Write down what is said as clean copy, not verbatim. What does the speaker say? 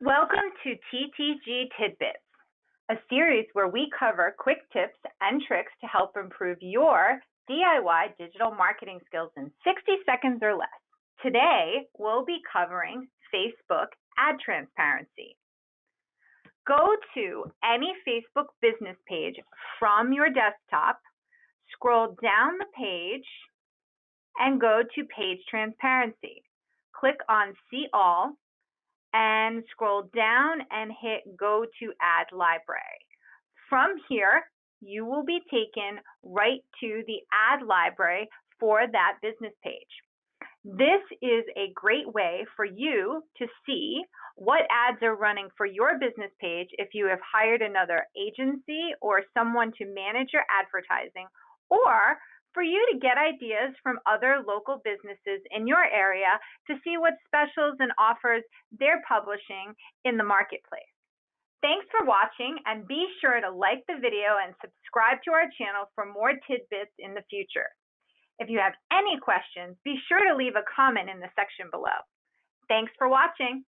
Welcome to TTG Tidbits, a series where we cover quick tips and tricks to help improve your DIY digital marketing skills in 60 seconds or less. Today, we'll be covering Facebook ad transparency. Go to any Facebook business page from your desktop, scroll down the page, and go to Page Transparency. Click on See All, and scroll down and hit Go to Ad Library. From here, you will be taken right to the ad library for that business page. This is a great way for you to see what ads are running for your business page if you have hired another agency or someone to manage your advertising, or for you to get ideas from other local businesses in your area to see what specials and offers they're publishing in the marketplace. Thanks for watching, and be sure to like the video and subscribe to our channel for more tidbits in the future. If you have any questions, be sure to leave a comment in the section below. Thanks for watching.